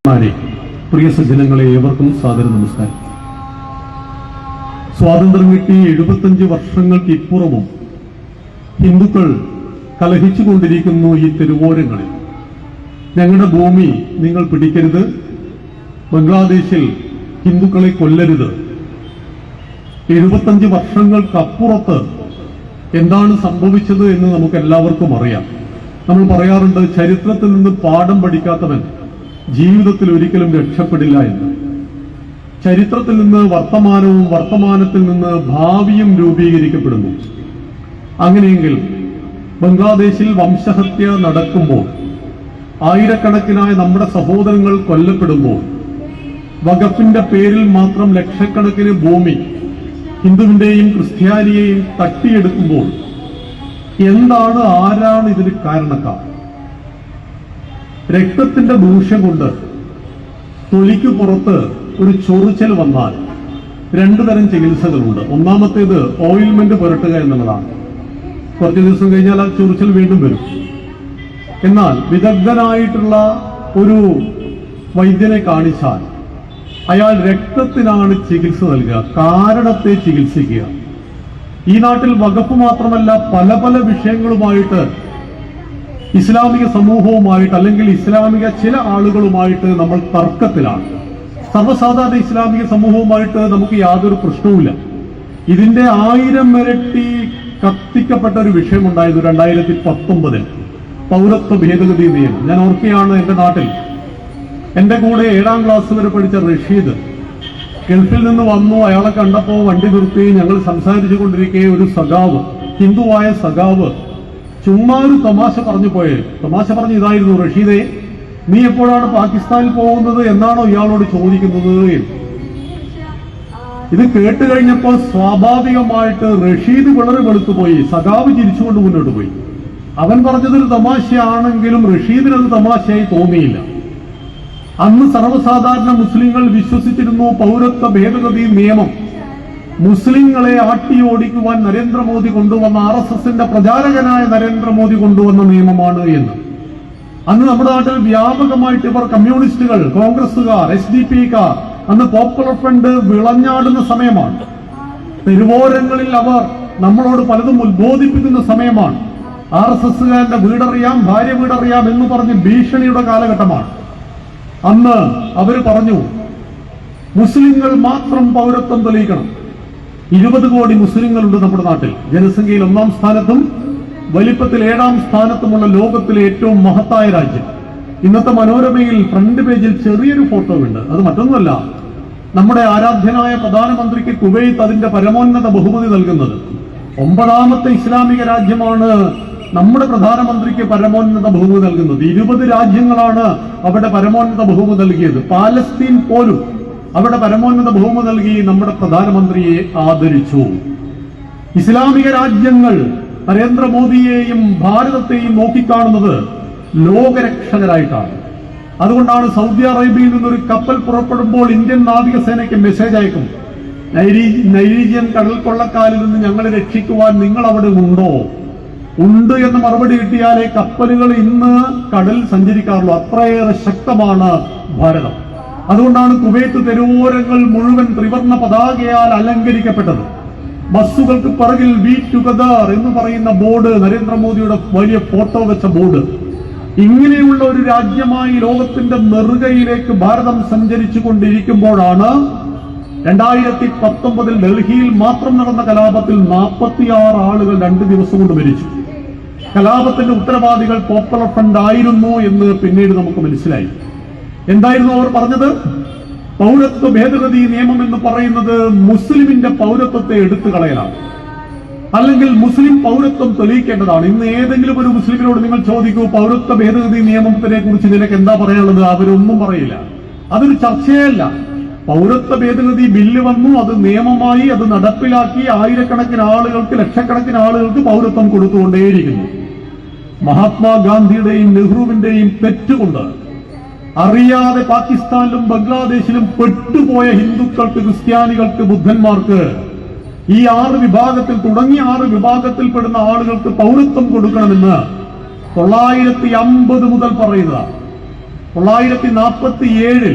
പ്രിയ സജ്ജനങ്ങളെ, ഏവർക്കും സാദര നമസ്കാരം. സ്വാതന്ത്ര്യം കിട്ടി 75 വർഷങ്ങൾക്ക് ഇപ്പുറവും ഹിന്ദുക്കൾ കലഹിച്ചുകൊണ്ടിരിക്കുന്നു ഈ തെരുവോരങ്ങളിൽ. ഞങ്ങളുടെ ഭൂമി നിങ്ങൾ പിടിക്കരുത്, ബംഗ്ലാദേശിൽ ഹിന്ദുക്കളെ കൊല്ലരുത്. 75 വർഷങ്ങൾക്കപ്പുറത്ത് എന്താണ് സംഭവിച്ചത് എന്ന് നമുക്ക് എല്ലാവർക്കും അറിയാം. നമ്മൾ പറയാറുണ്ട്, ചരിത്രത്തിൽ നിന്ന് പാഠം പഠിക്കാത്തവൻ ജീവിതത്തിൽ ഒരിക്കലും രക്ഷപ്പെടില്ല എന്ന്. ചരിത്രത്തിൽ നിന്ന് വർത്തമാനവും വർത്തമാനത്തിൽ നിന്ന് ഭാവിയും രൂപീകരിക്കപ്പെടുന്നു. അങ്ങനെയെങ്കിൽ ബംഗ്ലാദേശിൽ വംശഹത്യ നടക്കുമ്പോൾ, ആയിരക്കണക്കിനായ നമ്മുടെ സഹോദരങ്ങൾ കൊല്ലപ്പെടുമ്പോൾ, വഖഫിന്റെ പേരിൽ മാത്രം ലക്ഷക്കണക്കിന് ഭൂമി ഹിന്ദുവിന്റെയും ക്രിസ്ത്യാനിയെയും തട്ടിയെടുക്കുമ്പോൾ ആരാണ് ഇതിന് കാരണക്കാർ? രക്തത്തിന്റെ ദൂഷ്യം കൊണ്ട് തൊലിക്ക് പുറത്ത് ഒരു ചൊറിച്ചൽ വന്നാൽ 2 തരം ചികിത്സകളുണ്ട്. ഒന്നാമത്തേത് ഓയിൽമെന്റ് പുരട്ടുക എന്നുള്ളതാണ്. കുറച്ച് ദിവസം കഴിഞ്ഞാൽ ആ ചൊറിച്ചൽ വീണ്ടും വരും. എന്നാൽ വിദഗ്ധനായിട്ടുള്ള ഒരു വൈദ്യനെ കാണിച്ചാൽ അയാൾ രക്തത്തിനാണ് ചികിത്സ നൽകുക, കാരണത്തെ ചികിത്സിക്കുക. ഈ നാട്ടിൽ വഖഫ് മാത്രമല്ല, പല പല വിഷയങ്ങളുമായിട്ട് ഇസ്ലാമിക സമൂഹവുമായിട്ട് അല്ലെങ്കിൽ ഇസ്ലാമിക ചില ആളുകളുമായിട്ട് നമ്മൾ തർക്കത്തിലാണ്. സർവ്വസാധാരണ ഇസ്ലാമിക സമൂഹവുമായിട്ട് നമുക്ക് യാതൊരു പ്രശ്നവുമില്ല. ഇതിന്റെ 1000 ഇരട്ടി കത്തിക്കപ്പെട്ട ഒരു വിഷയമുണ്ടായത് 2019 പൗരത്വ ഭേദഗതി നിയമം. ഞാൻ ഓർക്കുകയാണ്, എന്റെ നാട്ടിൽ എന്റെ കൂടെ 7ാം ക്ലാസ് വരെ പഠിച്ച റഷീദ് ഗൾഫിൽ നിന്ന് വന്നു. അയാളെ കണ്ടപ്പോൾ വണ്ടി നിർത്തി ഞങ്ങൾ സംസാരിച്ചു കൊണ്ടിരിക്കെ ഒരു സഖാവ്, ഹിന്ദുവായ സഖാവ്, ചുമ്മാ ഒരു തമാശ പറഞ്ഞു പോയത്. തമാശ പറഞ്ഞു ഇതായിരുന്നു, റഷീദെ, നീ എപ്പോഴാണ് പാകിസ്ഥാനിൽ പോകുന്നത് എന്നാണോ ഇയാളോട് ചോദിക്കുന്നത് എന്ന്. ഇത് കേട്ട് കഴിഞ്ഞപ്പോൾ സ്വാഭാവികമായിട്ട് റഷീദ് വളരെ വെളുത്തുപോയി, സഖാവ് ചിരിച്ചുകൊണ്ട് മുന്നോട്ട് പോയി. അവൻ പറഞ്ഞതൊരു തമാശയാണെങ്കിലും റഷീദിനത് തമാശയായി തോന്നിയില്ല. അന്ന് സർവ്വസാധാരണ മുസ്ലിങ്ങൾ വിശ്വസിച്ചിരുന്നു പൗരത്വ ഭേദഗതി നിയമം മുസ്ലിങ്ങളെ ആട്ടിയോടിക്കുവാൻ നരേന്ദ്രമോദി കൊണ്ടുവന്ന, RSSന്റെ പ്രചാരകനായ നരേന്ദ്രമോദി കൊണ്ടുവന്ന നിയമമാണ് എന്ന്. അന്ന് നമ്മുടെ നാട്ടിൽ വ്യാപകമായിട്ട് ഇവർ കമ്മ്യൂണിസ്റ്റുകൾ, കോൺഗ്രസുകാർ, SDP-കാർ, അന്ന് പോപ്പുലർ ഫ്രണ്ട് വിളഞ്ഞാടുന്ന സമയമാണ്. തെരുവോരങ്ങളിൽ അവർ നമ്മളോട് പലതും ഉത്ബോധിപ്പിക്കുന്ന സമയമാണ്. RSSകാരന്റെ വീടറിയാം, ഭാര്യ വീടറിയാം എന്ന് പറഞ്ഞ് ഭീഷണിയുടെ കാലഘട്ടമാണ്. അന്ന് അവര് പറഞ്ഞു, മുസ്ലിങ്ങൾ മാത്രം പൗരത്വം തെളിയിക്കണം. 20 കോടി മുസ്ലിങ്ങളുണ്ട് നമ്മുടെ നാട്ടിൽ. ജനസംഖ്യയിൽ 1ാം സ്ഥാനത്തും വലിപ്പത്തിൽ 7ാം സ്ഥാനത്തുമുള്ള ലോകത്തിലെ ഏറ്റവും മഹത്തായ രാജ്യം. ഇന്നത്തെ മനോരമയിൽ ഫ്രണ്ട് പേജിൽ ചെറിയൊരു ഫോട്ടോ ഉണ്ട്. അത് മറ്റൊന്നുമല്ല, നമ്മുടെ ആരാധ്യനായ പ്രധാനമന്ത്രിക്ക് കുവൈത്ത് അതിന്റെ പരമോന്നത ബഹുമതി നൽകുന്നത്. 9ാമത്തെ ഇസ്ലാമിക രാജ്യമാണ് നമ്മുടെ പ്രധാനമന്ത്രിക്ക് പരമോന്നത ബഹുമതി നൽകുന്നത്. 20 രാജ്യങ്ങളാണ് അവിടെ പരമോന്നത ബഹുമതി നൽകിയത്. പാലസ്തീൻ പോലും അവിടെ പരമോന്നത ബഹുമതി നൽകി നമ്മുടെ പ്രധാനമന്ത്രിയെ ആദരിച്ചു. ഇസ്ലാമിക രാജ്യങ്ങൾ നരേന്ദ്രമോദിയെയും ഭാരതത്തെയും നോക്കിക്കാണുന്നത് ലോകരക്ഷകരായിട്ടാണ്. അതുകൊണ്ടാണ് സൗദി അറേബ്യയിൽ നിന്നൊരു കപ്പൽ പുറപ്പെടുമ്പോൾ ഇന്ത്യൻ നാവികസേനയ്ക്ക് മെസ്സേജ് അയക്കും, നൈരീജിയൻ കടൽ കൊള്ളക്കാരിൽ നിന്ന് ഞങ്ങളെ രക്ഷിക്കുവാൻ നിങ്ങൾ അവിടെ ഉണ്ടോ? ഉണ്ട് എന്ന് മറുപടി കിട്ടിയാലേ കപ്പലുകൾ ഇന്ന് കടൽ സഞ്ചരിക്കാറുള്ളൂ. അത്രയേറെ ശക്തമാണ് ഭാരതം. അതുകൊണ്ടാണ് കുവൈത്ത് തെരുവോരങ്ങൾ മുഴുവൻ ത്രിവർണ്ണ പതാകയാൽ അലങ്കരിക്കപ്പെട്ടത്. ബസ്സുകൾക്ക് പിറകിൽ വി ടുഗദർ എന്ന് പറയുന്ന ബോർഡ്, നരേന്ദ്രമോദിയുടെ വലിയ ഫോട്ടോ വെച്ച ബോർഡ്. ഇങ്ങനെയുള്ള ഒരു രാജ്യമായി ലോകത്തിന്റെ നെറുകയിലേക്ക് ഭാരതം സഞ്ചരിച്ചു കൊണ്ടിരിക്കുമ്പോഴാണ് 2019 ഡൽഹിയിൽ മാത്രം നടന്ന കലാപത്തിൽ 46 ആളുകൾ 2 ദിവസം കൊണ്ട് മരിച്ചു. കലാപത്തിന്റെ ഉത്തരവാദികൾ പോപ്പുലർ ഫ്രണ്ട് ആയിരുന്നു എന്ന് പിന്നീട് നമുക്ക് മനസ്സിലായി. എന്തായിരുന്നു അവർ പറഞ്ഞത്? പൗരത്വ ഭേദഗതി നിയമം എന്ന് പറയുന്നത് മുസ്ലിമിന്റെ പൗരത്വത്തെ എടുത്തു കളയലാണ്, അല്ലെങ്കിൽ മുസ്ലിം പൗരത്വം തെളിയിക്കേണ്ടതാണ്. ഇന്ന് ഏതെങ്കിലും ഒരു മുസ്ലിമിനോട് നിങ്ങൾ ചോദിക്കൂ, പൗരത്വ ഭേദഗതി നിയമത്തിനെ കുറിച്ച് നിനക്ക് എന്താ പറയാനുള്ളത്? അവരൊന്നും പറയില്ല. അതൊരു ചർച്ചയല്ല. പൗരത്വ ഭേദഗതി ബില്ല് വന്നു, അത് നിയമമായി, അത് നടപ്പിലാക്കി ആയിരക്കണക്കിന് ആളുകൾക്ക്, ലക്ഷക്കണക്കിന് ആളുകൾക്ക് പൗരത്വം കൊടുത്തുകൊണ്ടേയിരിക്കുന്നു. മഹാത്മാഗാന്ധിയുടെയും നെഹ്റുവിന്റെയും തെറ്റുകൊണ്ട് അറിയാതെ പാകിസ്ഥാനിലും ബംഗ്ലാദേശിലും പെട്ടുപോയ ഹിന്ദുക്കൾക്ക്, ക്രിസ്ത്യാനികൾക്ക്, ബുദ്ധന്മാർക്ക്, ഈ 6 വിഭാഗത്തിൽ തുടങ്ങിയ 6 വിഭാഗത്തിൽപ്പെടുന്ന ആളുകൾക്ക് പൗരത്വം കൊടുക്കണമെന്ന് 950 മുതൽ പറയുന്നതാണ്. 1947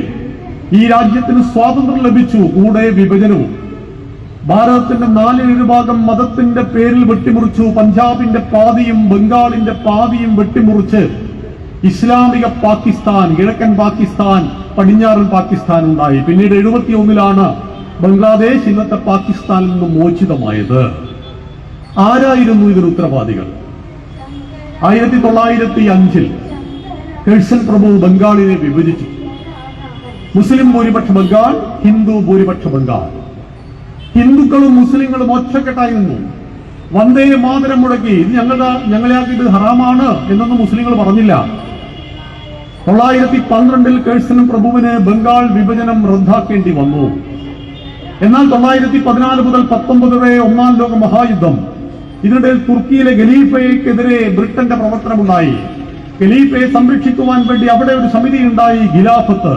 ഈ രാജ്യത്തിന് സ്വാതന്ത്ര്യം ലഭിച്ചു. കൂടെ വിഭജനവും. ഭാരതത്തിന്റെ 4/7 മതത്തിന്റെ പേരിൽ വെട്ടിമുറിച്ചു. പഞ്ചാബിന്റെ പാതിയും ബംഗാളിന്റെ പാതിയും വെട്ടിമുറിച്ച് ഇസ്ലാമിക പാകിസ്ഥാൻ, കിഴക്കൻ പാകിസ്ഥാൻ, പടിഞ്ഞാറൻ പാകിസ്ഥാൻ ഉണ്ടായി. പിന്നീട് 71 ബംഗ്ലാദേശ് ഇന്നത്തെ പാകിസ്ഥാനിൽ നിന്ന് മോചിതമായത്. ആരായിരുന്നു ഇതിന് ഉത്തരവാദികൾ? 1905 കേഴ്സൺ പ്രഭു ബംഗാളിനെ വിഭജിച്ചു. മുസ്ലിം ഭൂരിപക്ഷ ബംഗാൾ, ഹിന്ദു ഭൂരിപക്ഷ ബംഗാൾ. ഹിന്ദുക്കളും മുസ്ലിങ്ങളും ഒറ്റക്കെട്ടായി നിന്നു. വന്ദേ മാതരം മുടക്കി. ഇത് ഞങ്ങളെയാക്കിയത് ഹറാമാണ് എന്നൊന്നും മുസ്ലിങ്ങൾ പറഞ്ഞില്ല. 1912 കേഴ്സൺ പ്രഭുവിന് ബംഗാൾ വിഭജനം റദ്ദാക്കേണ്ടി വന്നു. എന്നാൽ 1914 മുതൽ 19 വരെ 1-ാം ലോക മഹായുദ്ധം. ഇതിനിടയിൽ തുർക്കിയിലെ ഖലീഫയ്ക്കെതിരെ ബ്രിട്ടന്റെ പ്രവർത്തനമുണ്ടായി. ഖലീഫയെ സംരക്ഷിക്കുവാൻ വേണ്ടി അവിടെ ഒരു സമിതി ഉണ്ടായി, ഖിലാഫത്ത്.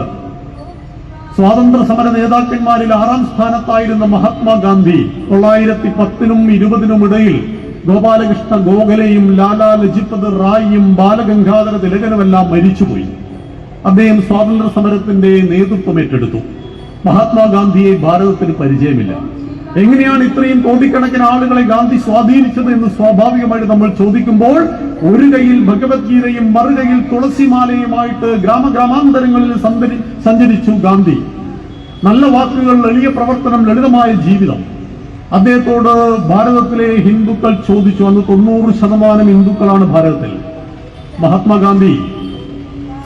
സ്വാതന്ത്ര്യ സമര നേതാക്കന്മാരിൽ 6-ാം സ്ഥാനത്തായിരുന്ന മഹാത്മാഗാന്ധി 1910-നും 20-നും ഇടയിൽ ഗോപാലകൃഷ്ണ ഗോഖലെയും ലാലാ ലജ്പത് റായിയും ബാലഗംഗാധര തിലകനുമെല്ലാം മരിച്ചുപോയി. അദ്ദേഹം സ്വാതന്ത്ര്യ സമരത്തിന്റെ നേതൃത്വം ഏറ്റെടുത്തു. മഹാത്മാഗാന്ധിയെ ഭാരതത്തിന് പരിചയമില്ല. എങ്ങനെയാണ് ഇത്രയും കോടിക്കണക്കിന് ആളുകളെ ഗാന്ധി സ്വാധീനിച്ചത് എന്ന് സ്വാഭാവികമായിട്ട് നമ്മൾ ചോദിക്കുമ്പോൾ, ഒരു കൈയിൽ ഭഗവത്ഗീതയും മറുകൈയിൽ തുളസിമാലയുമായിട്ട് ഗ്രാമഗ്രാമാന്തരങ്ങളിൽ സഞ്ചരിച്ചു ഗാന്ധി. നല്ല വാക്കുകൾ, എളിയ പ്രവർത്തനം, ലളിതമായ ജീവിതം. അദ്ദേഹത്തോട് ഭാരതത്തിലെ ഹിന്ദുക്കൾ ചോദിച്ചു. അന്ന് 90% ഹിന്ദുക്കളാണ് ഭാരതത്തിൽ. മഹാത്മാഗാന്ധി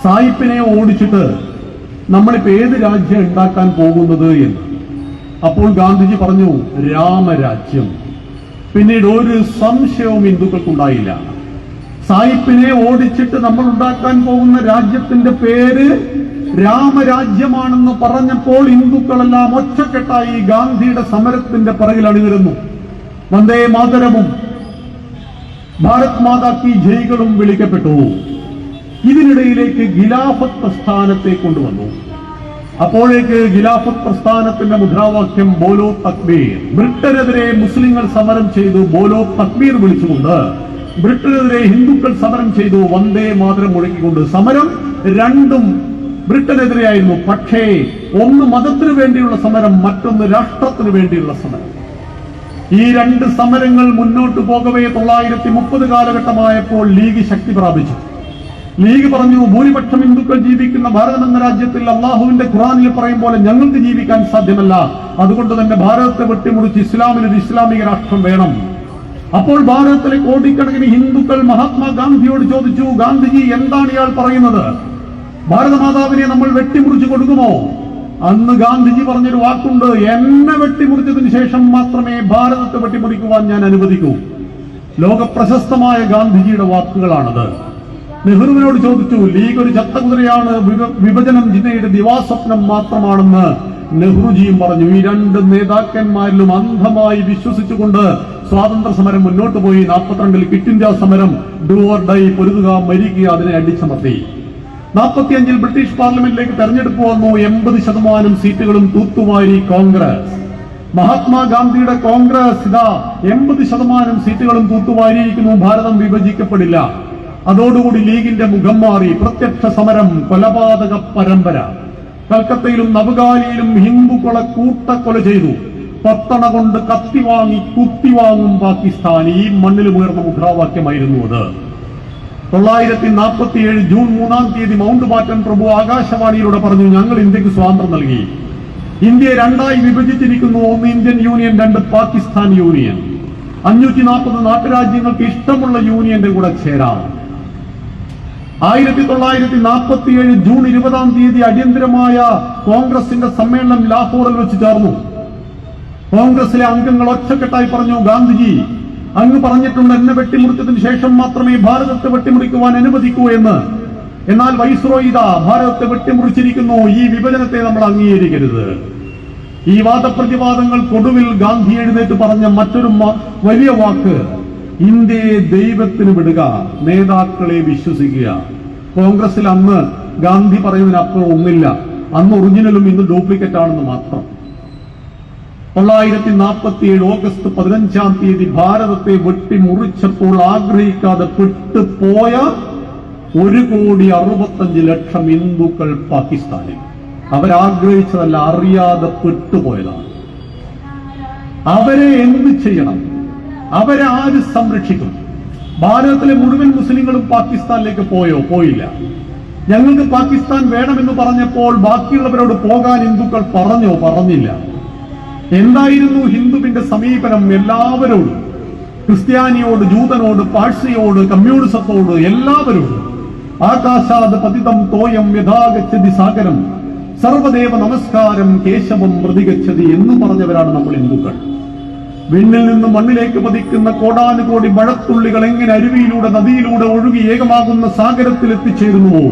സായിപ്പിനെ ഓടിച്ചിട്ട് നമ്മളിപ്പോ ഏത് രാജ്യം ഉണ്ടാക്കാൻ പോകുന്നത് എന്ന്. അപ്പോൾ ഗാന്ധിജി പറഞ്ഞു, രാമരാജ്യം. പിന്നീട് ഒരു സംശയവും ഹിന്ദുക്കൾക്കുണ്ടായില്ല. സായിപ്പിനെ ഓടിച്ചിട്ട് നമ്മൾ ഉണ്ടാക്കാൻ പോകുന്ന രാജ്യത്തിന്റെ പേര് രാമരാജ്യമാണെന്ന് പറഞ്ഞപ്പോൾ ഹിന്ദുക്കളെല്ലാം ഒറ്റക്കെട്ടായി ഗാന്ധിയുടെ സമരത്തിന്റെ പിറകിൽ അണിനിരന്നു. വന്ദേ മാതരവും ഭാരത് മാതാ കി ജയ്കളും വിളിക്കപ്പെട്ടു. ഇതിനിടയിലേക്ക് ഖിലാഫത്ത് പ്രസ്ഥാനത്തെ കൊണ്ടുവന്നു. അപ്പോഴേക്ക് ഖിലാഫത്ത് പ്രസ്ഥാനത്തിന്റെ മുദ്രാവാക്യം ബോലോ തക്ബീർ. ബ്രിട്ടനെതിരെ മുസ്ലിങ്ങൾ സമരം ചെയ്തു, ബോലോ തക്ബീർ വിളിച്ചുകൊണ്ട്. ബ്രിട്ടനെതിരെ ഹിന്ദുക്കൾ സമരം ചെയ്തു, വന്ദേ മാതരം മുഴക്കിക്കൊണ്ട്. സമരം രണ്ടും ബ്രിട്ടനെതിരെയായിരുന്നു. പക്ഷേ ഒന്ന് മതത്തിനു വേണ്ടിയുള്ള സമരം, മറ്റൊന്ന് രാഷ്ട്രത്തിനു വേണ്ടിയുള്ള സമരം. ഈ രണ്ട് സമരങ്ങൾ മുന്നോട്ട് പോകവേ 1930 കാലഘട്ടമായപ്പോൾ ലീഗ് ശക്തി പ്രാപിച്ചു. ലീഗ് പറഞ്ഞു, ഭൂരിപക്ഷം ഹിന്ദുക്കൾ ജീവിക്കുന്ന ഭാരതം എന്ന രാജ്യത്തിൽ അള്ളാഹുവിന്റെ ഖുർആനിൽ പറയും പോലെ ഞങ്ങൾക്ക് ജീവിക്കാൻ സാധ്യമല്ല. അതുകൊണ്ട് തന്നെ ഭാരതത്തെ വെട്ടിമുറിച്ച് ഇസ്ലാമിനൊരു ഇസ്ലാമിക രാഷ്ട്രം വേണം. അപ്പോൾ ഭാരതത്തിലെ കോടിക്കണക്കിന് ഹിന്ദുക്കൾ മഹാത്മാഗാന്ധിയോട് ചോദിച്ചു, ഗാന്ധിജി എന്താണ് ഇയാൾ പറയുന്നത്? ഭാരതമാതാവിനെ നമ്മൾ വെട്ടിമുറിച്ചു കൊടുക്കുമോ? അന്ന് ഗാന്ധിജി പറഞ്ഞൊരു വാക്കുണ്ട്, എന്നെ വെട്ടിമുറിച്ചതിന് ശേഷം മാത്രമേ ഭാരതത്തെ വെട്ടിമുറിക്കുവാൻ ഞാൻ അനുവദിക്കൂ. ലോക പ്രശസ്തമായ ഗാന്ധിജിയുടെ വാക്കുകളാണത്. നെഹ്റുവിനോട് ചോദിച്ചു, ലീഗ് ഒരു ചത്തകുതിരയാണ്, വിഭജനം ജിന്നയുടെ ദിവാസ്വപ്നം മാത്രമാണെന്ന് നെഹ്റുജിയും പറഞ്ഞു. ഈ രണ്ട് നേതാക്കന്മാരിലും അന്ധമായി വിശ്വസിച്ചുകൊണ്ട് സ്വാതന്ത്ര്യ സമരം മുന്നോട്ട് പോയി. 42 ക്വിറ്റ് ഇന്ത്യ സമരം, ഡു ഓർ ഡൈ, പൊരുതുക മരിക്കുക, അതിനെ അടിച്ചമർത്തി. 45 ബ്രിട്ടീഷ് പാർലമെന്റിലേക്ക് തെരഞ്ഞെടുപ്പ് വന്നു. 80% സീറ്റുകളും തൂത്തുവാരി കോൺഗ്രസ്. മഹാത്മാഗാന്ധിയുടെ കോൺഗ്രസ് ഇതാ 80% സീറ്റുകളും തൂത്തുവാരിയിരിക്കുന്നു. ഭാരതം വിഭജിക്കപ്പെടില്ല. അതോടുകൂടി ലീഗിന്റെ മുഖം മാറി. പ്രത്യക്ഷ സമരം, കൊലപാതക പരമ്പര. കൽക്കത്തയിലും നവഗാലിയിലും ഹിന്ദുക്കളെ കൂട്ടക്കൊല ചെയ്തു. പത്തണ കൊണ്ട് കത്തിവാങ്ങി കുത്തിവാങ്ങും പാകിസ്ഥാൻ. ഈ മണ്ണിലുയർന്ന മുദ്രാവാക്യമായിരുന്നു അത്. 1947 ജൂൺ 3-ാം തീയതി മൗണ്ട് ബാറ്റൻ പ്രഭു ആകാശവാണിയിലൂടെ പറഞ്ഞു, ഞങ്ങൾ ഇന്ത്യക്ക് സ്വാതന്ത്ര്യം നൽകി. ഇന്ത്യയെ രണ്ടായി വിഭജിച്ചിരിക്കുന്നു. ഒന്ന് ഇന്ത്യൻ യൂണിയൻ, രണ്ട് പാകിസ്ഥാൻ യൂണിയൻ. 540 നാട്ടുരാജ്യങ്ങൾക്ക് ഇഷ്ടമുള്ള യൂണിയന്റെ കൂടെ ചേരാം. 1947 ജൂൺ 20-ാം തീയതി അടിയന്തരമായ കോൺഗ്രസിന്റെ സമ്മേളനം ലാഹോറിൽ വെച്ച് ചേർന്നു. കോൺഗ്രസിലെ അംഗങ്ങൾ ഒറ്റക്കെട്ടായി പറഞ്ഞു, ഗാന്ധിജി അങ്ങ് പറഞ്ഞിട്ടുണ്ട് എന്നെ വെട്ടിമുറിച്ചതിന് ശേഷം മാത്രമേ ഭാരതത്തെ വെട്ടിമുറിക്കുവാൻ അനുവദിക്കൂ എന്ന്. എന്നാൽ വൈസ്രോയി ഭാരതത്തെ വെട്ടിമുറിച്ചിരിക്കുന്നു. ഈ വിഭജനത്തെ നമ്മൾ അംഗീകരിക്കരുത്. ഈ വാദപ്രതിവാദങ്ങൾക്കൊടുവിൽ ഗാന്ധി എഴുന്നേറ്റ് പറഞ്ഞ മറ്റൊരു വലിയ വാക്ക്, ഇന്ത്യയെ ദൈവത്തിന് വിടുക, നേതാക്കളെ വിശ്വസിക്കുക. കോൺഗ്രസിൽ അന്ന് ഗാന്ധി പറയുന്നതിനപ്പുറം ഒന്നില്ല. അന്ന് ഒറിജിനലും ഇന്ന് ഡ്യൂപ്ലിക്കേറ്റ് ആണെന്ന് മാത്രം. 1947 ഓഗസ്റ്റ് 15-ാം തീയതി ഭാരതത്തെ വെട്ടിമുറിച്ചപ്പോൾ ആഗ്രഹിക്കാതെ പെട്ടുപോയ 1,65,00,000 ഹിന്ദുക്കൾ പാകിസ്ഥാനിൽ. അവരാഗ്രഹിച്ചതല്ല, അറിയാതെ പെട്ടുപോയതാണ്. അവരെ എന്ത് ചെയ്യണം? അവരെ ആര് സംരക്ഷിക്കും? ഭാരതത്തിലെ മുഴുവൻ മുസ്ലിങ്ങളും പാകിസ്ഥാനിലേക്ക് പോയോ? പോയില്ല. ഞങ്ങൾക്ക് പാകിസ്ഥാൻ വേണമെന്ന് പറഞ്ഞപ്പോൾ ബാക്കിയുള്ളവരോട് പോകാൻ ഹിന്ദുക്കൾ പറഞ്ഞോ? പറഞ്ഞില്ല. എന്തായിരുന്നു ഹിന്ദുവിന്റെ സമീപനം? എല്ലാവരോടും, ക്രിസ്ത്യാനിയോട്, ജൂതനോട്, പാഴ്സിയോട്, കമ്മ്യൂണിസത്തോട്, എല്ലാവരോടും ആകാശാത് പതിതം തോയം യഥാഗച്ഛതി സാഗരം സർവദേവ നമസ്കാരം കേശവം പ്രതിഗച്ഛതി എന്ന് പറഞ്ഞവരാണ് നമ്മൾ ഹിന്ദുക്കൾ. വിണ്ണിൽ നിന്ന് മണ്ണിലേക്ക് പതിക്കുന്ന കോടാനുകോടി മഴത്തുള്ളികൾ എങ്ങനെ അരുവിയിലൂടെ, നദിയിലൂടെ ഒഴുകി ഏകമാകുന്ന സാഗരത്തിൽ എത്തിച്ചേരുന്നുവോ,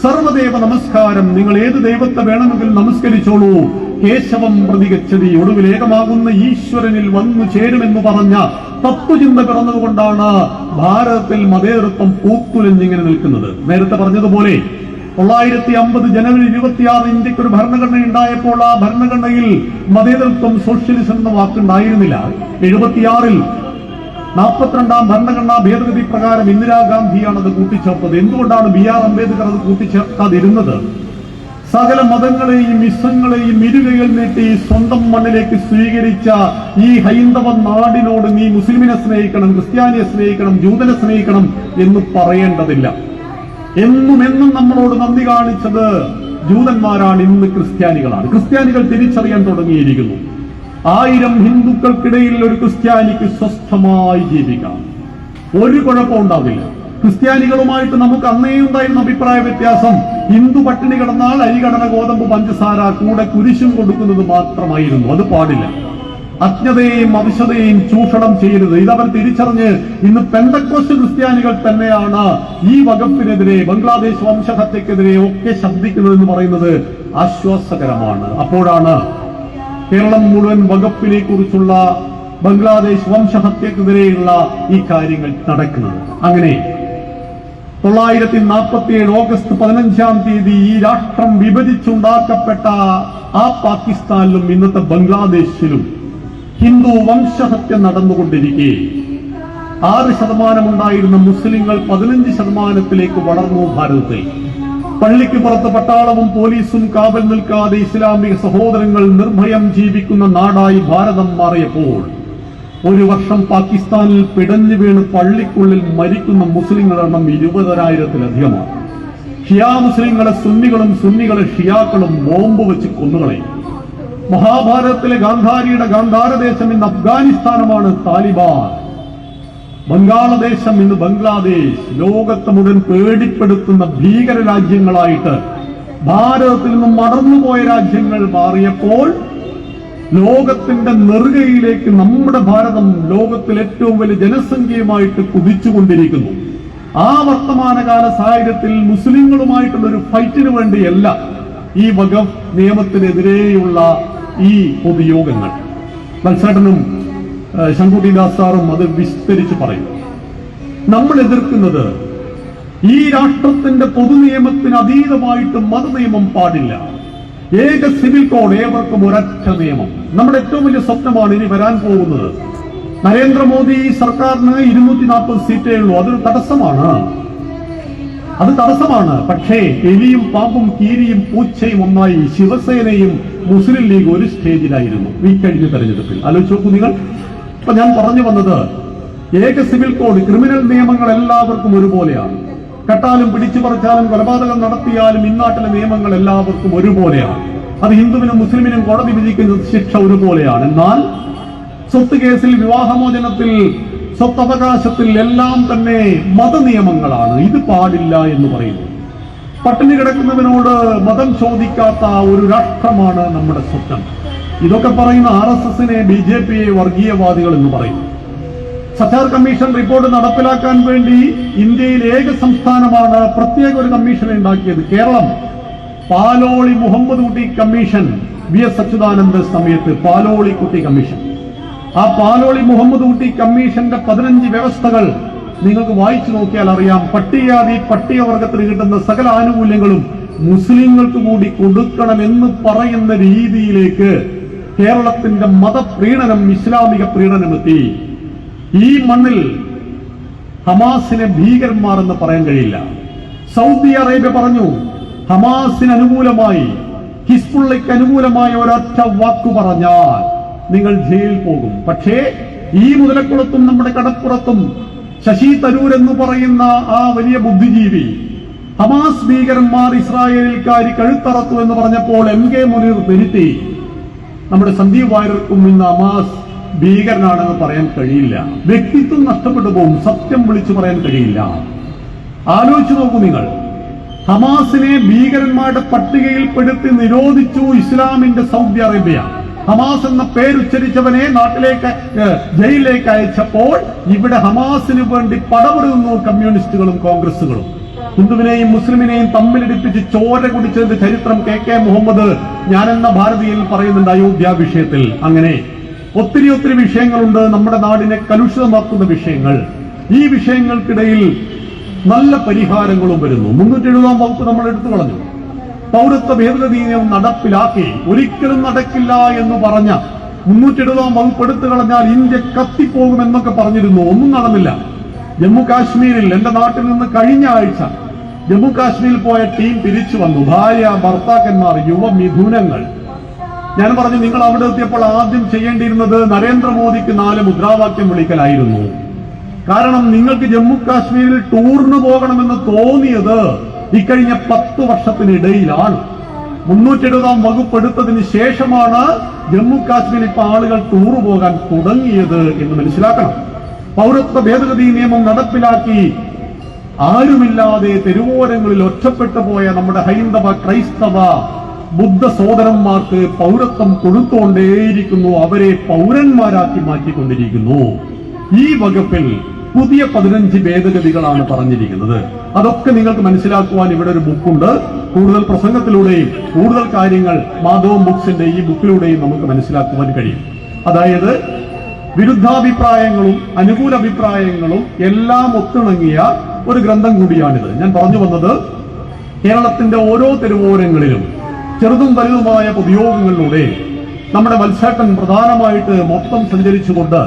സർവദേവ നമസ്കാരം, നിങ്ങൾ ഏത് ദൈവത്തെ വേണമെങ്കിൽ നമസ്കരിച്ചോളൂ, കേശവം പ്രതിഗച്ഛതി, ഒടുവിൽ ഏകമാകുന്ന ഈശ്വരനിൽ വന്നു ചേരുമെന്ന് പറഞ്ഞ തത്വചിന്ത പിറന്നതുകൊണ്ടാണ് ഭാരതത്തിൽ മതേതൃത്വം പൂത്തുലഞ്ഞിങ്ങനെ നിൽക്കുന്നത്. നേരത്തെ പറഞ്ഞതുപോലെ 950 ജനുവരി 26 ഇന്ത്യക്ക് ഒരു ഭരണഘടന ഉണ്ടായപ്പോൾ ആ ഭരണഘടനയിൽ മതേതൃത്വം, സോഷ്യലിസം എന്ന വാക്കുണ്ടായിരുന്നില്ല. 76-ൽ 42ാം ഭരണഘടനാ ഭേദഗതി പ്രകാരം ഇന്ദിരാഗാന്ധിയാണ് അത് കൂട്ടിച്ചേർത്തത്. എന്തുകൊണ്ടാണ് BR അംബേദ്കർ അത് കൂട്ടിച്ചേർക്കാതിരുന്നത്? സകല മതങ്ങളെയും ഇസങ്ങളെയും ഇരുകൈകൾ നീട്ടി സ്വന്തം മണ്ണിലേക്ക് സ്വീകരിച്ച ഈ ഹൈന്ദവ നാടിനോട് നീ മുസ്ലിമിനെ സ്നേഹിക്കണം, ക്രിസ്ത്യാനിയെ സ്നേഹിക്കണം, ജൂതനെ സ്നേഹിക്കണം എന്ന് പറയേണ്ടതില്ല. എന്നും നമ്മളോട് നന്ദി കാണിച്ചത് ജൂതന്മാരാണ്, ഇന്ന് ക്രിസ്ത്യാനികളാണ്. ക്രിസ്ത്യാനികൾ തിരിച്ചറിയാൻ തുടങ്ങിയിരിക്കുന്നു. 1000 ഹിന്ദുക്കൾക്കിടയിൽ ഒരു ക്രിസ്ത്യാനിക്ക് സ്വസ്ഥമായി ജീവിക്കാം, ഒരു കുഴപ്പമുണ്ടാവില്ല. ക്രിസ്ത്യാനികളുമായിട്ട് നമുക്ക് അന്നേ ഉണ്ടായിരുന്ന അഭിപ്രായ വ്യത്യാസം, ഹിന്ദു പട്ടിണി കിടന്നാൽ അരികടന, ഗോതമ്പ്, പഞ്ചസാര, കൂടെ കുരിശും കൊടുക്കുന്നത് മാത്രമായിരുന്നു. അത് പാടില്ല. അജ്ഞതയെയും അവിശതയെയും ചൂഷണം ചെയ്യരുത്. ഇതവർ തിരിച്ചറിഞ്ഞ് ഇന്ന് പെന്തക്കോസ്റ്റ് ക്രിസ്ത്യാനികൾ തന്നെയാണ് ഈ വകുപ്പിനെതിരെ, ബംഗ്ലാദേശ് വംശഹത്യക്കെതിരെ ഒക്കെ ശബ്ദിക്കുന്നതെന്ന് പറയുന്നത് ആശ്വാസകരമാണ്. അപ്പോഴാണ് കേരളം മുഴുവൻ വകുപ്പിനെ കുറിച്ചുള്ള, ബംഗ്ലാദേശ് വംശഹത്യക്കെതിരെയുള്ള ഈ കാര്യങ്ങൾ നടക്കുന്നത്. അങ്ങനെ 947 ഓഗസ്റ്റ് 15-ാം തീയതി ഈ രാഷ്ട്രം വിഭജിച്ചുണ്ടാക്കപ്പെട്ട ആ പാകിസ്ഥാനിലും ഇന്നത്തെ ബംഗ്ലാദേശിലും ഹിന്ദു വംശഹത്യ നടന്നുകൊണ്ടിരിക്കെ 6% ഉണ്ടായിരുന്ന മുസ്ലിങ്ങൾ 15% വളർന്നു. ഭാരതത്തിൽ പള്ളിക്ക് പുറത്ത് പട്ടാളവും പോലീസും കാവൽ നിൽക്കാതെ ഇസ്ലാമിക സഹോദരങ്ങൾ നിർഭയം ജീവിക്കുന്ന നാടായി ഭാരതം മാറിയപ്പോൾ 1 വർഷം പാകിസ്ഥാനിൽ പിടഞ്ഞു വീണ് പള്ളിക്കുള്ളിൽ മരിക്കുന്ന മുസ്ലിങ്ങളുടെ എണ്ണം 20,000-ത്തിലധികമാണ്. ഷിയാ മുസ്ലിങ്ങളെ സുന്നികളും, സുന്നികളെ ഷിയാക്കളും ബോംബ് വെച്ച് കൊന്നുകളയും. മഹാഭാരതത്തിലെ ഗാന്ധാരിയുടെ ഗാന്ധാരദേശം ഇന്ന് അഫ്ഗാനിസ്ഥാനമാണ്, താലിബാൻ. ബംഗാളദേശം ഇന്ന് ബംഗ്ലാദേശ്. ലോകത്തെ മുഴുവൻ പേടിപ്പെടുത്തുന്ന ഭീകര രാജ്യങ്ങളായിട്ട് ഭാരതത്തിൽ നിന്നും മറന്നുപോയ രാജ്യങ്ങൾ മാറിയപ്പോൾ ലോകത്തിന്റെ നെറുകയിലേക്ക് നമ്മുടെ ഭാരതം ലോകത്തിൽ ഏറ്റവും വലിയ ജനസംഖ്യയുമായിട്ട് കുതിച്ചുകൊണ്ടിരിക്കുന്നു. ആ വർത്തമാനകാല സാഹചര്യത്തിൽ മുസ്ലിങ്ങളുമായിട്ടുള്ള ഒരു ഫൈറ്റിന് വേണ്ടിയല്ല ഈ വഖഫ് നിയമത്തിനെതിരെയുള്ള ഈ പൊതുയോഗങ്ങൾ. മത്സരനും ശങ്കുട്ടിദാസ് സാറും അത് വിസ്തരിച്ച് പറയും. നമ്മൾ എതിർക്കുന്നത് ഈ രാഷ്ട്രത്തിന്റെ പൊതുനിയമത്തിന് അതീതമായിട്ട് മതനിയമം പാടില്ല. ഏക സിവിൽ കോഡ്, ഏവർക്കും ഒരൊറ്റ നിയമം. നമ്മുടെ ഏറ്റവും വലിയ സ്വപ്നമാണ് ഇനി വരാൻ പോകുന്നത്. നരേന്ദ്രമോദി സർക്കാരിന് 240 സീറ്റേ ഉള്ളൂ. അതൊരു തടസ്സമാണ്, അത് തടസ്സമാണ്. പക്ഷേ എലിയും പാമ്പും കീരിയും പൂച്ചയും ഒന്നായി ശിവസേനയും മുസ്ലിം ലീഗ് ഒരു സ്റ്റേജിലായിരുന്നു ഈ കഴിഞ്ഞ തെരഞ്ഞെടുപ്പിൽ. ആലോചിച്ച് നോക്കൂ നിങ്ങൾ. അപ്പൊ ഞാൻ പറഞ്ഞു വന്നത്, ഏക സിവിൽ കോഡ്, ക്രിമിനൽ നിയമങ്ങൾ എല്ലാവർക്കും ഒരുപോലെയാണ്. കട്ടാലും പിടിച്ചു പറിച്ചാലും കൊലപാതകം നടത്തിയാലും ഇന്നാട്ടിലെ നിയമങ്ങൾ എല്ലാവർക്കും ഒരുപോലെയാണ്. അത് ഹിന്ദുവിനും മുസ്ലിമിനും കോടതി വിധിക്കുന്ന ശിക്ഷ ഒരുപോലെയാണ്. എന്നാൽ സ്വത്ത് കേസിൽ, വിവാഹമോചനത്തിൽ, സ്വത്തവകാശത്തിൽ എല്ലാം തന്നെ മതനിയമങ്ങളാണ്. ഇത് പാടില്ല എന്ന് പറയുന്നു. പട്ടിണി കിടക്കുന്നവനോട് മതം ചോദിക്കാത്ത ഒരു രാഷ്ട്രമാണ് നമ്മുടെ സ്വപ്നം. ഇതൊക്കെ പറയുന്ന RSSനെ, BJPയെ വർഗീയവാദികൾ എന്ന് പറയുന്നു. സച്ചാർ കമ്മീഷൻ റിപ്പോർട്ട് നടപ്പിലാക്കാൻ വേണ്ടി ഇന്ത്യയിൽ ഏക സംസ്ഥാനമാണ് പ്രത്യേക ഒരു കമ്മീഷനെ ഉണ്ടാക്കിയത്, കേരളം. പാലോളി മുഹമ്മദ് കുട്ടി കമ്മീഷൻ, VS അച്യുതാനന്ദ സമയത്ത് പാലോളി കുട്ടി കമ്മീഷൻ. ആ പാലോളി മുഹമ്മദ് കുട്ടി കമ്മീഷന്റെ 15 വ്യവസ്ഥകൾ നിങ്ങൾക്ക് വായിച്ചു നോക്കിയാൽ അറിയാം. പട്ടികജാതി പട്ടികവർഗത്തിന് കിട്ടുന്ന സകല ആനുകൂല്യങ്ങളും മുസ്ലിങ്ങൾക്ക് കൂടി കൊടുക്കണമെന്ന് പറയുന്ന രീതിയിലേക്ക് കേരളത്തിന്റെ മതപ്രീണനം, ഇസ്ലാമിക പ്രീണനമെത്തി. ഈ മണ്ണിൽ ഹമാസിനെ ഭീകരന്മാരെന്ന് പറയാൻ കഴിയില്ല. സൗദി അറേബ്യ പറഞ്ഞു, ഹമാസിന് അനുകൂലമായി, ഹിസ്ബുള്ളയ്ക്ക് അനുകൂലമായ ഒരൊറ്റ വാക്കു പറഞ്ഞാൽ നിങ്ങൾ ജയിലിൽ പോകും. പക്ഷേ ഈ മുതലക്കുളത്തും നമ്മുടെ കടപ്പുറത്തും ശശി തരൂർ എന്ന് പറയുന്ന ആ വലിയ ബുദ്ധിജീവി ഹമാസ് ഭീകരന്മാർ ഇസ്രായേലിൽക്കാരി കഴുത്തറത്തു എന്ന് പറഞ്ഞപ്പോൾ MK മുനീർ തിരുത്തി. നമ്മുടെ സന്ദീപ് വാര്യർക്കും ഇന്ന് ഹമാസ് ഭീകരനാണെന്ന് പറയാൻ കഴിയില്ല. വ്യക്തിത്വം നഷ്ടപ്പെട്ടു പോകും. സത്യം വിളിച്ചു പറയാൻ കഴിയില്ല. ആലോചിച്ചു നോക്കൂ നിങ്ങൾ. ഹമാസിനെ ഭീകരന്മാരുടെ പട്ടികയിൽപ്പെടുത്തി നിരോധിച്ചു ഇസ്ലാമിന്റെ സൗദി അറേബ്യ. ഹമാസ് എന്ന പേരുച്ചരിച്ചവനെ നാട്ടിലേക്ക് ജയിലിലേക്ക് അയച്ചപ്പോൾ ഇവിടെ ഹമാസിന് വേണ്ടി പടപെടുന്നു കമ്മ്യൂണിസ്റ്റുകളും കോൺഗ്രസുകളും. ഹിന്ദുവിനെയും മുസ്ലിമിനെയും തമ്മിലിടിപ്പിച്ച് ചോര കുടിച്ചതിന്റെ ചരിത്രം KK മുഹമ്മദ് ഞാനെന്ന ഭാരതീയൻ പറയുന്നുണ്ട് അയോധ്യ വിഷയത്തിൽ. അങ്ങനെ ഒത്തിരി വിഷയങ്ങളുണ്ട് നമ്മുടെ നാടിനെ കലുഷിതമാക്കുന്ന വിഷയങ്ങൾ. ഈ വിഷയങ്ങൾക്കിടയിൽ നല്ല പരിഹാരങ്ങളും വരുന്നു. 370 വകുപ്പ് നമ്മൾ എടുത്തു കളഞ്ഞു. പൗരത്വ ഭേദഗതി നിയമം നടപ്പിലാക്കി. ഒരിക്കലും നടക്കില്ല എന്ന് പറഞ്ഞ 370 വകുപ്പ് എടുത്തു കളഞ്ഞാൽ ഇന്ത്യ കത്തിപ്പോകുമെന്നൊക്കെ പറഞ്ഞിരുന്നു. ഒന്നും നടന്നില്ല. ജമ്മു കാശ്മീരിൽ, എന്റെ നാട്ടിൽ നിന്ന് കഴിഞ്ഞ ആഴ്ച ജമ്മു കാശ്മീരിൽ പോയ ടീം തിരിച്ചു വന്നു. ഭാര്യ, ഭർത്താക്കന്മാർ, യുവമിഥുനങ്ങൾ. ഞാൻ പറഞ്ഞു, നിങ്ങൾ അവിടെ എത്തിയപ്പോൾ ആദ്യം ചെയ്യേണ്ടിയിരുന്നത് നരേന്ദ്രമോദിക്ക് 4 മുദ്രാവാക്യം വിളിക്കലായിരുന്നു. കാരണം നിങ്ങൾക്ക് ജമ്മു കാശ്മീരിൽ ടൂറിന് പോകണമെന്ന് തോന്നിയത് ഇക്കഴിഞ്ഞ 10 വർഷത്തിനിടയിലാണ്. 370 വകുപ്പ് എടുത്തതിന് ശേഷമാണ് ജമ്മു കാശ്മീരിൽ ഇപ്പൊ ആളുകൾ ടൂർ പോകാൻ തുടങ്ങിയത് എന്ന് മനസ്സിലാക്കണം. പൗരത്വ ഭേദഗതി നിയമം നടപ്പിലാക്കി ആരുമില്ലാതെ തെരുവോരങ്ങളിൽ ഒറ്റപ്പെട്ടു പോയ നമ്മുടെ ഹൈന്ദവ, ക്രൈസ്തവ, ബുദ്ധ സഹോദരന്മാർക്ക് പൗരത്വം കൊടുത്തുകൊണ്ടേയിരിക്കുന്നു. അവരെ പൗരന്മാരാക്കി മാറ്റിക്കൊണ്ടിരിക്കുന്നു. ഈ വകുപ്പിൽ പുതിയ 15 ഭേദഗതികളാണ് പറഞ്ഞിരിക്കുന്നത്. അതൊക്കെ നിങ്ങൾക്ക് മനസ്സിലാക്കുവാൻ ഇവിടെ ഒരു ബുക്കുണ്ട്. കൂടുതൽ പ്രസംഗത്തിലൂടെയും കൂടുതൽ കാര്യങ്ങൾ മാധവം ബുക്സിന്റെ ഈ ബുക്കിലൂടെയും നമുക്ക് മനസ്സിലാക്കുവാൻ കഴിയും. അതായത് വിരുദ്ധാഭിപ്രായങ്ങളും അനുകൂല അഭിപ്രായങ്ങളും എല്ലാം ഒത്തിണങ്ങിയ ഒരു ഗ്രന്ഥം കൂടിയാണിത്. ഞാൻ പറഞ്ഞു വന്നത്, കേരളത്തിന്റെ ഓരോ തെരുവോരങ്ങളിലും ചെറുതും വലുതുമായ പൊതുയോഗങ്ങളിലൂടെ നമ്മുടെ വത്സേട്ടൻ പ്രധാനമായിട്ട് മൊത്തം സഞ്ചരിച്ചുകൊണ്ട്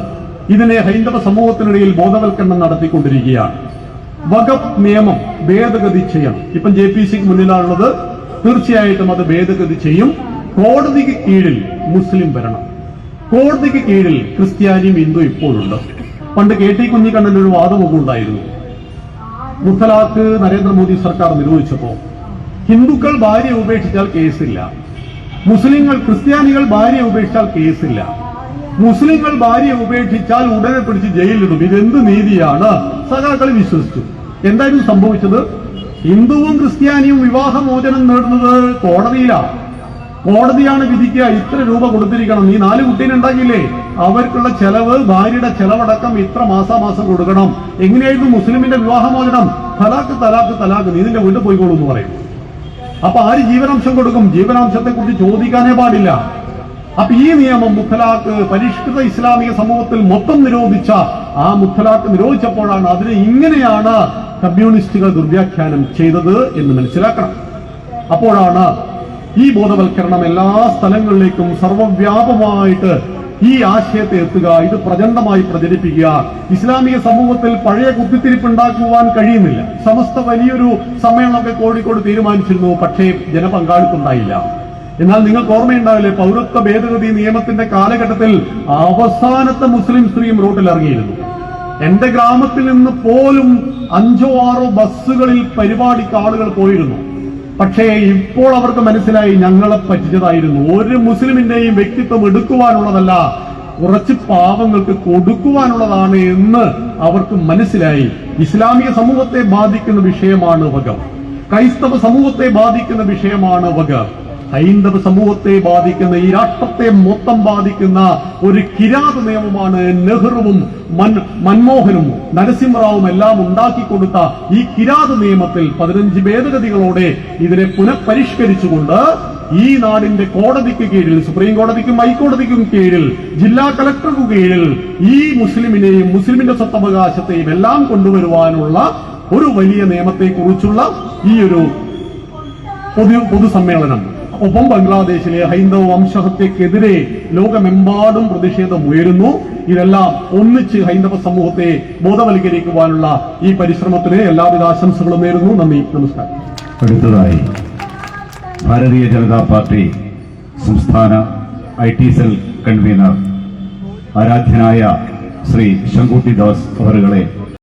ഇതിനെ ഹൈന്ദവ സമൂഹത്തിനിടയിൽ ബോധവൽക്കരണം നടത്തിക്കൊണ്ടിരിക്കുകയാണ്. വഖഫ് നിയമം ഭേദഗതി ചെയ്യണം. ഇപ്പം JPCക്ക് മുന്നിലാണുള്ളത്. തീർച്ചയായിട്ടും അത് ഭേദഗതി ചെയ്യും. കോടതിക്ക് കീഴിൽ മുസ്ലിം വരണം. കോടതിക്ക് കീഴിൽ ക്രിസ്ത്യാനിയും ഹിന്ദു ഇപ്പോഴുണ്ട്. പണ്ട് KT കുഞ്ഞിക്കണ്ണന്റെ ഒരു വാദമൊക്കെ ഉണ്ടായിരുന്നു. മുത്തലാഖ് നരേന്ദ്രമോദി സർക്കാർ നിരോധിച്ചപ്പോ ഹിന്ദുക്കൾ ഭാര്യ ഉപേക്ഷിച്ചാൽ കേസില്ല, ക്രിസ്ത്യാനികൾ ഭാര്യ ഉപേക്ഷിച്ചാൽ കേസില്ല, മുസ്ലിങ്ങൾ ഭാര്യ ഉപേക്ഷിച്ചാൽ ഉടനെ പിടിച്ച് ജയിലിലിടും. ഇതെന്ത് നീതിയാണ്? സഖാക്കൾ വിശ്വസിച്ചു. എന്തായിരുന്നു സംഭവിച്ചത്? ഹിന്ദുവും ക്രിസ്ത്യാനിയും വിവാഹമോചനം നേടുന്നത് കോടതിയിലാണ്. കോടതിയാണ് വിധിക്കുക. ഇത്ര രൂപ കൊടുത്തിരിക്കണം. നീ 4 കുട്ടീനെ ഉണ്ടാക്കിയില്ലേ, അവർക്കുള്ള ചെലവ്, ഭാര്യയുടെ ചെലവടക്കം ഇത്ര മാസാമാസം കൊടുക്കണം. എങ്ങനെയായിരുന്നു മുസ്ലിമിന്റെ വിവാഹമോചനം? തലാക്ക് തലാക്ക് തലാക്ക്, നീ നിന്റെ വീട്ടിൽ പോയിക്കോളൂ എന്ന് പറയും. അപ്പൊ ആര് ജീവനാംശം കൊടുക്കും? ജീവനാംശത്തെ കുറിച്ച് ചോദിക്കാനേ പാടില്ല. അപ്പൊ ഈ നിയമം മുത്തലാഖ് പരിഷ്കൃത ഇസ്ലാമിക സമൂഹത്തിൽ മൊത്തം നിരോധിച്ച ആ മുത്തലാഖ് നിരോധിച്ചപ്പോഴാണ് അതിനെ ഇങ്ങനെയാണ് കമ്മ്യൂണിസ്റ്റുകൾ ദുർവ്യാഖ്യാനം ചെയ്തത് എന്ന് മനസ്സിലാക്കണം. അപ്പോഴാണ് ഈ ബോധവൽക്കരണം എല്ലാ സ്ഥലങ്ങളിലേക്കും സർവ്വവ്യാപകമായിട്ട് ഈ ആശയത്തെ എത്തുക, ഇത് പ്രചണ്ഡമായി പ്രചരിപ്പിക്കുക. ഇസ്ലാമിക സമൂഹത്തിൽ പഴയ കുത്തിത്തിരിപ്പുണ്ടാക്കുവാൻ കഴിയുന്നില്ല. സമസ്ത വലിയൊരു സമ്മേളനമൊക്കെ കോഴിക്കോട് തീരുമാനിച്ചിരുന്നു. പക്ഷേ ജനപങ്കാളിത്തം ഉണ്ടായില്ല. എന്നാൽ നിങ്ങൾക്ക് ഓർമ്മയുണ്ടാവില്ലേ, പൗരത്വ ഭേദഗതി നിയമത്തിന്റെ കാലഘട്ടത്തിൽ അവസാനത്തെ മുസ്ലിം സ്ത്രീയും റോഡിലിറങ്ങിയിരുന്നു. എന്റെ ഗ്രാമത്തിൽ നിന്ന് പോലും 5 or 6 ബസ്സുകളിൽ പരിപാടിക്ക് ആളുകൾ പോയിരുന്നു. പക്ഷേ ഇപ്പോൾ അവർക്ക് മനസ്സിലായി ഞങ്ങളെ പറ്റിച്ചതായിരുന്നു. ഒരു മുസ്ലിമിന്റെയും വ്യക്തിത്വം എടുക്കുവാനുള്ളതല്ല, കുറച്ച് പാവങ്ങൾക്ക് കൊടുക്കുവാനുള്ളതാണ് എന്ന് അവർക്ക് മനസ്സിലായി. ഇസ്ലാമിക സമൂഹത്തെ ബാധിക്കുന്ന വിഷയമാണ് വഖഫ്. ക്രൈസ്തവ സമൂഹത്തെ ബാധിക്കുന്ന വിഷയമാണ് വഖഫ്. ഹൈന്ദവ സമൂഹത്തെ ബാധിക്കുന്ന, ഈ രാഷ്ട്രത്തെ മൊത്തം ബാധിക്കുന്ന ഒരു കിരാത നിയമമാണ് നെഹ്റുവും മൻമോഹനും നരസിംഹറാവും എല്ലാം ഉണ്ടാക്കിക്കൊടുത്ത ഈ കിരാത നിയമത്തിൽ 15 ഭേദഗതികളോടെ ഇതിനെ പുനഃപരിഷ്കരിച്ചുകൊണ്ട് ഈ നാടിന്റെ കോടതിക്ക് കീഴിൽ, സുപ്രീം കോടതിക്കും ഹൈക്കോടതിക്കും കീഴിൽ, ജില്ലാ കളക്ടർക്ക് കീഴിൽ ഈ മുസ്ലിമിനെയും മുസ്ലിമിന്റെ സ്വത്തവകാശത്തെയും എല്ലാം കൊണ്ടുവരുവാനുള്ള ഒരു വലിയ നിയമത്തെക്കുറിച്ചുള്ള ഈ ഒരു പൊതുസമ്മേളനം ഒപ്പം ബംഗ്ലാദേശിലെ ഹൈന്ദവ വംശഹത്യക്കെതിരെ ലോകമെമ്പാടും പ്രതിഷേധം ഉയരുന്നു. ഇതെല്ലാം ഒന്നിച്ച് ഹൈന്ദവ സമൂഹത്തെ ബോധവൽക്കരിക്കുവാനുള്ള ഈ പരിശ്രമത്തിന് എല്ലാവിധ ആശംസകളും നേരുന്നു. നന്ദി, നമസ്കാരം. അടുത്തതായി ഭാരതീയ ജനതാ പാർട്ടി സംസ്ഥാന IT സെൽ കൺവീനർ ആരാധ്യനായ ശ്രീ ശങ്കുട്ടി ദാസ് അവരുകളെ